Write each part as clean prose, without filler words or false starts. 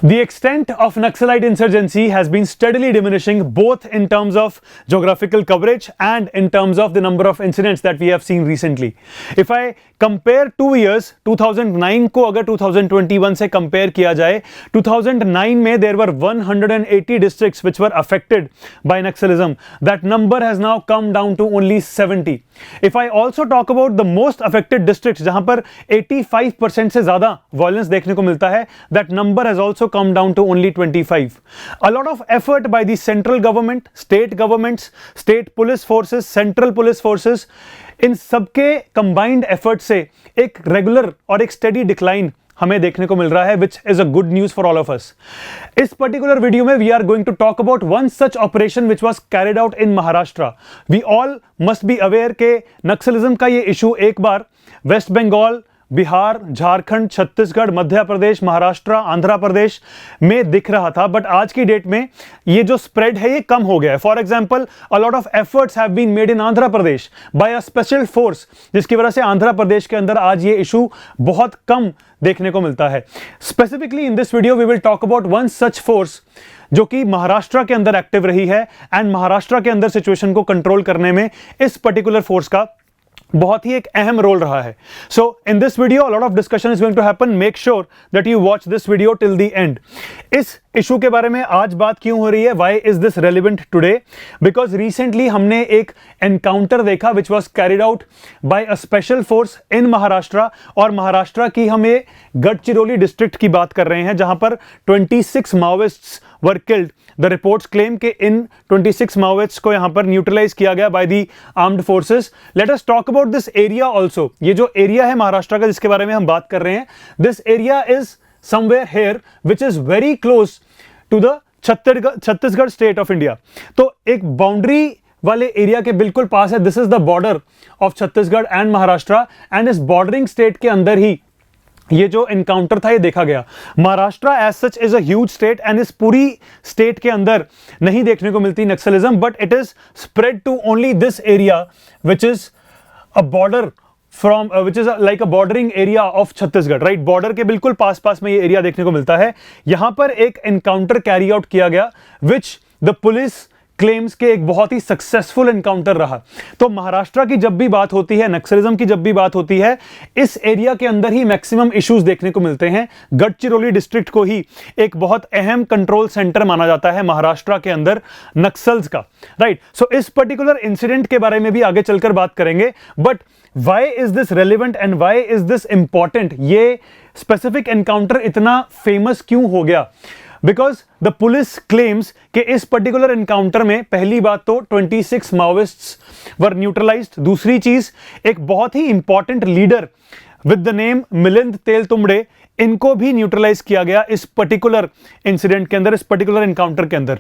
The extent of Naxalite insurgency has been steadily diminishing both in terms of geographical coverage and in terms of the number of incidents that we have seen recently. If I compare 2 years, 2009 को अगर 2021 से compare किया जाए, 2009 में there were 180 districts which were affected by Naxalism. That number has now come down to only 70. If I also talk about the most affected districts जहां पर 85% से ज़्यादा violence देखने को मिलता है, that number has also come down to only 25. A lot of effort by the central government, state governments, state police forces, central police forces, इन सबके combined effort से एक regular और एक steady decline हमें देखने को मिल रहा है, which is a good news for all of us. इस particular वीडियो में we are going to talk about one such operation which was carried out in Maharashtra. We all must be aware के नक्सलिज्म का ये issue एक बार waste Bengal, Bihar, Jharkhand, Chhattisgarh, Madhya Pradesh, Maharashtra, Andhra Pradesh में दिख रहा था, बट आज की डेट में ये जो स्प्रेड है ये कम हो गया है. For example, a lot of efforts have been made in Andhra Pradesh by a special force, जिसकी वजह से आंध्र प्रदेश के अंदर आज ये इशू बहुत कम देखने को मिलता है. Specifically in this video we will talk about one such force जो कि महाराष्ट्र के अंदर एक्टिव रही है एंड महाराष्ट्र के अंदर सिचुएशन को कंट्रोल करने में इस पर्टिकुलर फोर्स का बहुत ही एक अहम रोल रहा है. So in this video a lot of discussion is going to happen. Make sure that you watch this video till the end. इस इशू के बारे में आज बात क्यों हो रही है, why is this relevant today? Because recently हमने एक एनकाउंटर देखा which was carried out by a special force in Maharashtra, और महाराष्ट्र की हम ये गढ़चिरौली डिस्ट्रिक्ट की बात कर रहे हैं जहां पर 26 Maoists were killed. The reports claim के इन 26 माओइस्ट्स को यहां पर न्यूट्रलाइज किया गया by the armed forces. Let us talk about this area also. ये जो एरिया है महाराष्ट्र का जिसके बारे में हम बात कर रहे हैं, this area is somewhere here which is very close to the Chhattisgarh state of India. तो एक बाउंड्री वाले एरिया के बिल्कुल पास है. This is the border of Chhattisgarh and Maharashtra, and इस बॉर्डरिंग स्टेट के अंदर ही ये जो एनकाउंटर था ये देखा गया. Maharashtra as such is a huge state and इस पूरी स्टेट के अंदर नहीं देखने को मिलती naxalism, but it is spread to only this area which is a border from which is like a bordering area of Chhattisgarh, right. Border के बिल्कुल पास पास में ये एरिया देखने को मिलता है. यहां पर एक एनकाउंटर कैरी आउट किया गया विच द पुलिस क्लेम्स के एक बहुत ही सक्सेसफुल एनकाउंटर रहा. तो महाराष्ट्र की जब भी बात होती है, नक्सलिज्म की जब भी बात होती है, इस एरिया के अंदर ही मैक्सिमम इश्यूज देखने को मिलते हैं. गढ़चिरौली डिस्ट्रिक्ट को ही एक बहुत अहम कंट्रोल सेंटर माना जाता है महाराष्ट्र के अंदर नक्सल्स का, राइट. सो इस पर्टिकुलर इंसिडेंट के बारे में भी आगे चलकर बात करेंगे. But why is this relevant and why is this important? ये स्पेसिफिक एनकाउंटर इतना फेमस क्यों हो गया? बिकॉज द पुलिस क्लेम्स कि इस पर्टिकुलर एनकाउंटर में पहली बात तो 26 माओइस्ट्स वर न्यूट्रलाइज्ड. दूसरी चीज, एक बहुत ही important leader with the name Milind Teltumbde, इनको भी न्यूट्रलाइज किया गया इस पर्टिकुलर इंसिडेंट के अंदर, इस पर्टिकुलर एनकाउंटर के अंदर.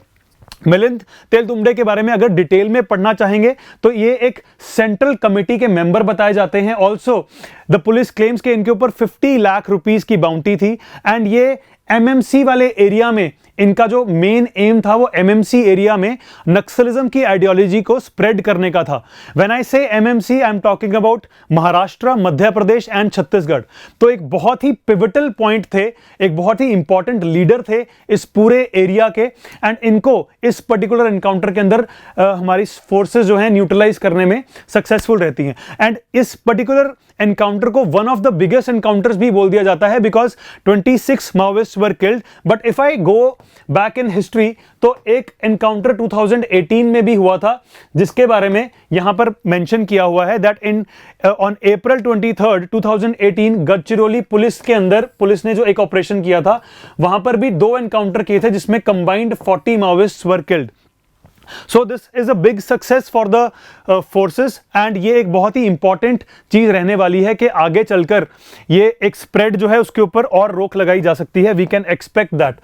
मिलिंद तेलतुंबड़े के बारे में अगर डिटेल में पढ़ना चाहेंगे तो ये एक सेंट्रल कमेटी के मेंबर बताए जाते हैं. ऑल्सो द पुलिस क्लेम्स के इनके ऊपर 50 लाख रुपीस की बाउंटी थी, एंड ये एमएमसी वाले एरिया में इनका जो मेन एम था वो एमएमसी एरिया में नक्सलिज्म की आइडियोलॉजी को स्प्रेड करने का था. व्हेन आई से MMC, I am talking about Maharashtra, Madhya Pradesh and Chhattisgarh. तो एक बहुत ही पिवटल पॉइंट थे, एक बहुत ही इंपॉर्टेंट लीडर थे इस पूरे एरिया के, एंड इनको इस पर्टिकुलर एनकाउंटर के अंदर हमारी फोर्सेस जो है न्यूट्रलाइज करने में सक्सेसफुल रहती हैं. एंड इस पर्टिकुलर एनकाउंटर को one of the biggest encounters भी बोल दिया जाता है because 26 Maoist were killed. But if I go back in history तो एक एनकाउंटर 2018 में भी हुआ था जिसके बारे में यहां पर मेंशन किया हुआ है that in on April 23, 2018 Gadchiroli police के अंदर पुलिस ने जो एक ऑपरेशन किया था वहां पर भी 2 एनकाउंटर किए थे जिसमें combined 40 Maoists were killed. So this is a big success for the forces, and ये एक बहुत ही इंपॉर्टेंट चीज रहने वाली है कि आगे चलकर ये एक स्प्रेड जो है उसके ऊपर और रोक लगाई जा सकती है. We can expect that.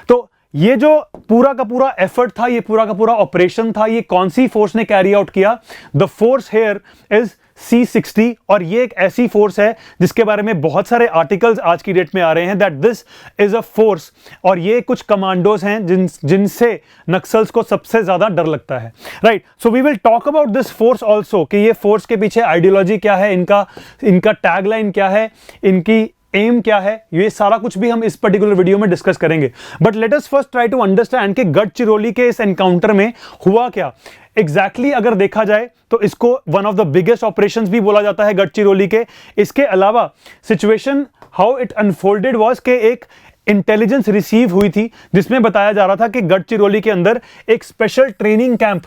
तो ये जो पूरा का पूरा एफर्ट था, ये पूरा का पूरा ऑपरेशन था, ये कौन सी फोर्स ने कैरी आउट किया? The force here is C60, और ये एक ऐसी फोर्स है जिसके बारे में बहुत सारे आर्टिकल्स आज की डेट में आ रहे हैं that this is a force, और ये कुछ कमांडोज हैं जिनसे नक्सल्स को सबसे ज्यादा डर लगता है, right. So we will talk about this force also कि ये फोर्स के पीछे आइडियोलॉजी क्या है, इनका टैगलाइन क्या है, इनकी एम क्या है, ये सारा कुछ भी हम इस पर्टिकुलर वीडियो में डिस्कस करेंगे। But let us first try to understand कि गढ़चिरौली के इस एनकाउंटर में हुआ क्या एग्जैक्टली अगर देखा जाए तो इसको one of the biggest operations भी बोला जाता है गढ़चिरौली के। इसके अलावा situation how it unfolded was के एक इंटेलिजेंस रिसीव हुई थी जिसमें बताया जा रहा था कि गढ़चिरौली के अंदर एक स्पेशल ट्रेनिंग कैंप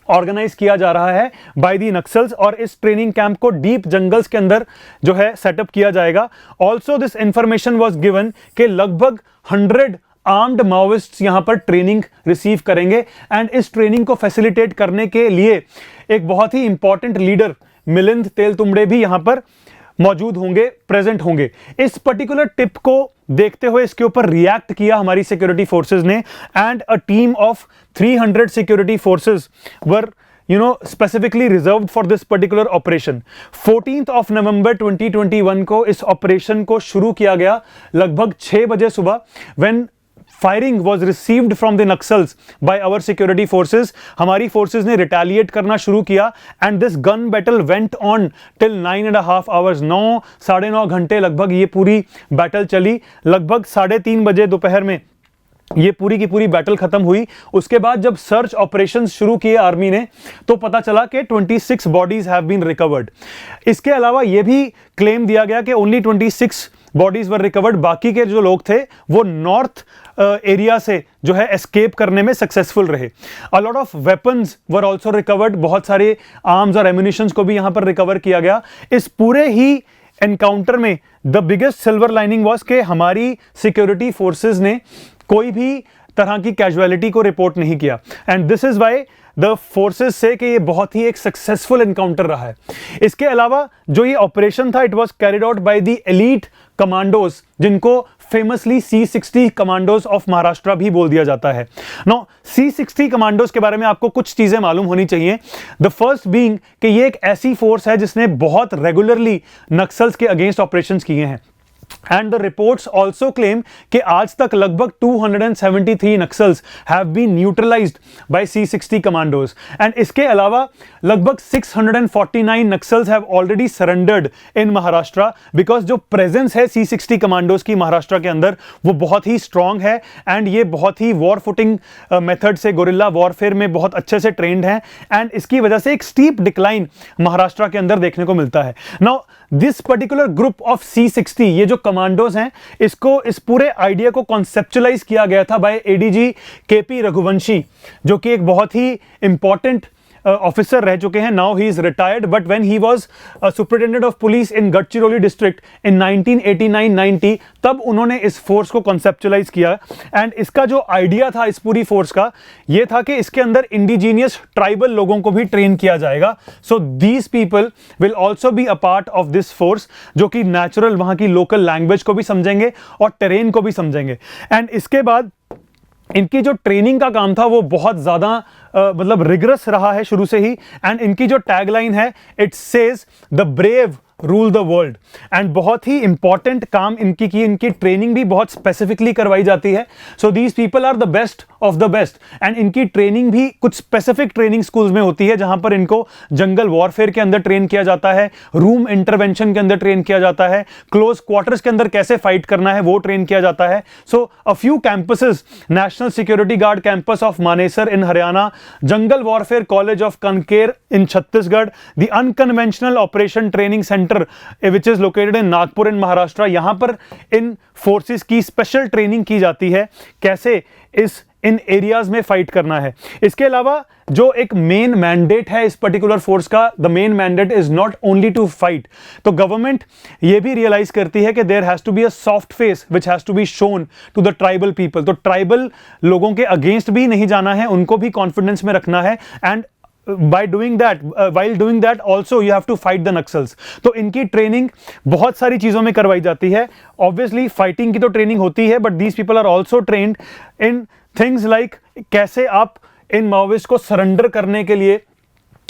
ऑर्गेनाइज किया जा रहा है बाय दी नक्सल्स, और इस ट्रेनिंग कैंप को डीप जंगल्स के अंदर जो है सेटअप किया जाएगा। Also this information was given कि लगभग 100 आर्म्ड माओइस्ट्स यहां पर ट्रेनिंग रिसीव करेंगे एंड इस ट्रेनिंग को फैसिलिटेट करने के लिए एक बहुत ही इंपॉर्टेंट लीडर मिलिंद तेलतुंबड़े भी यहां पर मौजूद होंगे, प्रेजेंट होंगे। इस पर्टिकुलर टिप को देखते हुए इसके ऊपर रिएक्ट किया हमारी सिक्योरिटी फोर्सेस ने and a team of 300 security forces were specifically reserved for this particular operation। 14th of November 2021 को इस ऑपरेशन को शुरू किया गया लगभग 6 बजे सुबह when firing was received from the naxals by our security forces. हमारी फोर्सेज ने रिटेलिएट करना शुरू किया and this gun battle went on till 9.5 hours. 9-9.5 घंटे लगभग ये पूरी बैटल चली। लगभग 3:30 बजे दोपहर में ये पूरी की पूरी बैटल खत्म हुई। उसके बाद जब सर्च ऑपरेशंस शुरू किए आर्मी ने तो पता चला कि 26 बॉडीज हैव बीन रिकवर्ड। इसके अलावा ये भी क्लेम दिया गया कि ओनली 26 बॉडीज वर रिकवर्ड, बाकी के जो लोग थे वो नॉर्थ एरिया से जो है एस्केप करने में सक्सेसफुल रहे। अ lot of weapons were also recovered, बहुत सारे आर्म्स और एम्युनिशंस को भी यहां पर रिकवर किया गया। इस पूरे ही एनकाउंटर में the biggest silver lining was कि हमारी सिक्योरिटी फोर्सेस ने कोई भी तरह की कैजुअलिटी को रिपोर्ट नहीं किया and this is why the forces से कि ये बहुत ही एक सक्सेसफुल एनकाउंटर रहा है। इसके अलावा जो ये ऑपरेशन था it was carried out by the elite commandos, जिनको famously C60 commandos of Maharashtra भी बोल दिया जाता है। नो C60 कमांडोज के बारे में आपको कुछ चीजें मालूम होनी चाहिए। द फर्स्ट बीइंग कि ये एक ऐसी फोर्स है जिसने बहुत रेगुलरली नक्सल्स के अगेंस्ट ऑपरेशंस किए हैं and the reports also claim कि आज तक लगभग 273 naxals have been neutralised by C60 commandos and इसके अलावा लगभग 649 naxals have already surrendered in Maharashtra because जो प्रेजेंस है C60 कमांडोज की महाराष्ट्र के अंदर वो बहुत ही स्ट्रांग है एंड ये बहुत ही वॉर फुटिंग मेथड से गोरिल्ला वॉरफेयर में बहुत अच्छे से ट्रेंड हैं एंड इसकी वजह से एक स्टीप डिक्लाइन महाराष्ट्र के अंदर देखने को मिलता है। Now this particular group of C60, ये जो कमांडोज हैं, इसको इस पूरे आइडिया को कॉन्सेप्चुलाइज किया गया था बाय एडीजी केपी रघुवंशी, जो कि एक बहुत ही इंपॉर्टेंट ऑफिसर रह चुके हैं। Now he is retired but when he was superintendent of police in Gadchiroli district in 1989-90 तब उन्होंने इस फोर्स को कॉन्सेप्चुलाइज किया एंड इसका जो आइडिया था इस पूरी फोर्स का ये था कि इसके अंदर इंडिजीनियस ट्राइबल लोगों को भी ट्रेन किया जाएगा। सो these people will also be a part of this force, जो कि नेचुरल वहां की लोकल लैंग्वेज को भी समझेंगे और टेरेन को भी समझेंगे। एंड इसके बाद इनकी जो ट्रेनिंग का काम था वो बहुत ज्यादा मतलब रिगरस रहा है शुरू से ही एंड इनकी जो टैगलाइन है it says the brave rule the world and बहुत ही इंपॉर्टेंट काम इनकी ट्रेनिंग भी बहुत स्पेसिफिकली करवाई जाती है। So these people are the best of the best and इनकी ट्रेनिंग भी कुछ स्पेसिफिक ट्रेनिंग स्कूल्स में होती है जहां पर इनको जंगल वॉरफेयर के अंदर ट्रेन किया जाता है, रूम इंटरवेंशन के अंदर ट्रेन किया जाता है, क्लोज क्वार्टर्स के अंदर कैसे फाइट करना है वो ट्रेन किया जाता है। So a few campuses, national security guard campus of Manesar in Haryana, jungle warfare college of Kanker in Chhattisgarh, the unconventional operation training centre which is located in Nagpur in Maharashtra, यहां पर इन फोर्सेस की स्पेशल ट्रेनिंग की जाती है कैसे इन एरियाज में फाइट करना है। इसके अलावा जो एक मेन मैंडेट है इस पर्टिकुलर फोर्स का, the main mandate is not only to fight. तो गवर्नमेंट ये भी रियलाइज करती है कि there has to be a soft face which has to be shown to the tribal people. तो ट्राइबल लोगों के अगेंस्ट भी नहीं जाना है, उनको भी कॉन्फिडेंस में रखना है and while doing that also you have to fight the Naxals। तो इनकी ट्रेनिंग बहुत सारी चीजों में करवाई जाती है। ऑब्वियसली फाइटिंग की तो ट्रेनिंग होती है but these people are also trained in things like कैसे आप इन माओविस्ट को सरेंडर करने के लिए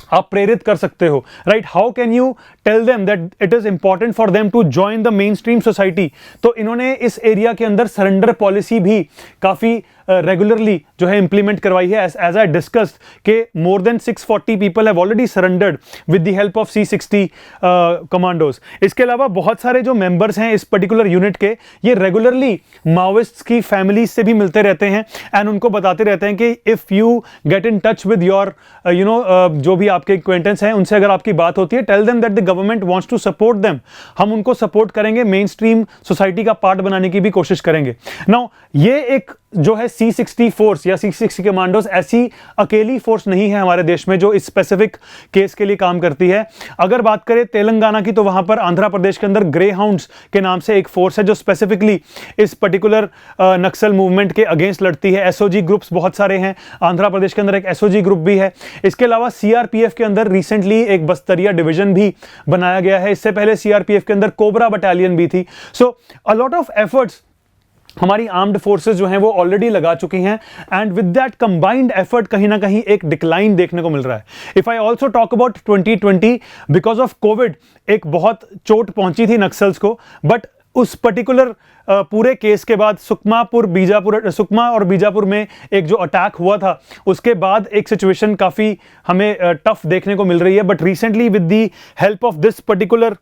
आप प्रेरित कर सकते हो, right? How can you tell them that it is important for them to join the mainstream society. तो इन्होंने इस एरिया के अंदर सरेंडर पॉलिसी भी काफ़ी रेगुलरली जो है इंप्लीमेंट करवाई है। एज आई डिस्कस्ड के more than 640 people have already surrendered with the help of C60 commandos. इसके अलावा बहुत सारे जो मेंबर्स हैं इस पर्टिकुलर यूनिट के, ये रेगुलरली माओइस्ट्स की फैमिलीज से भी मिलते रहते हैं एंड उनको बताते रहते हैं कि if you get in touch with your जो भी आपके एक्वेंटेंस हैं उनसे अगर आपकी बात होती है, tell them that the government wants to support them. हम उनको सपोर्ट करेंगे, मेन स्ट्रीम सोसाइटी का पार्ट बनाने की भी कोशिश करेंगे। नाउ ये एक जो है C60 फोर्स या C60 कमांडोज ऐसी अकेली फोर्स नहीं है हमारे देश में जो इस स्पेसिफिक केस के लिए काम करती है। अगर बात करें तेलंगाना की, तो वहां पर आंध्र प्रदेश के अंदर ग्रे हाउंड्स के नाम से एक फोर्स है जो स्पेसिफिकली इस पर्टिकुलर नक्सल मूवमेंट के अगेंस्ट लड़ती है। SOG ग्रुप्स बहुत सारे हैं, आंध्र प्रदेश के अंदर एक SOG ग्रुप भी है। इसके अलावा CRPF के अंदर रिसेंटली एक बस्तरिया डिवीजन भी बनाया गया है। इससे पहले CRPF के अंदर कोबरा बटालियन भी थी। सो अ लॉट ऑफ एफर्ट्स हमारी आर्म्ड फोर्सेस जो हैं वो ऑलरेडी लगा चुकी हैं and with that combined effort कहीं ना कहीं एक डिक्लाइन देखने को मिल रहा है। If I also talk about 2020, because of Covid एक बहुत चोट पहुंची थी नक्सल्स को, बट उस पर्टिकुलर पूरे केस के बाद सुकमा और बीजापुर में एक जो अटैक हुआ था, उसके बाद एक सिचुएशन काफ़ी हमें टफ देखने को मिल रही है। But recently with the help of this particular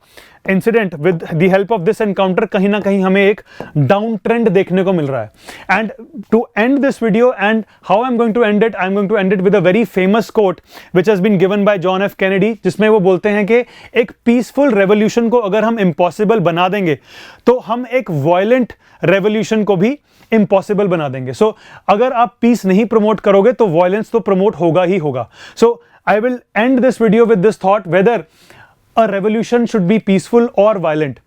incident, with the help of this encounter, कहीं ना कहीं हमें एक डाउन ट्रेंड देखने को मिल रहा है। And to end this video and how I am going to end it, I am going to end it with a very famous quote which has been given by John F Kennedy, जिसमें वो बोलते हैं कि एक peaceful revolution को अगर हम impossible बना देंगे तो हम एक वायलेंट रेवोल्यूशन को भी इम्पॉसिबल बना देंगे। सो अगर आप पीस नहीं प्रमोट करोगे तो वायलेंस तो प्रमोट होगा ही होगा। So I will end this video with this thought, whether a revolution should be peaceful और वायलेंट,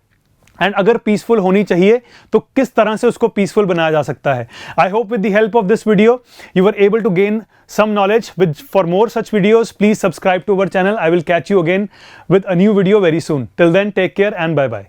एंड अगर पीसफुल होनी चाहिए तो किस तरह से उसको पीसफुल बनाया जा सकता है। I hope with the help of this video you are able to gain some knowledge. For more such videos, please subscribe to our channel. I will catch you again with a new video very soon. Till then, take care and bye bye.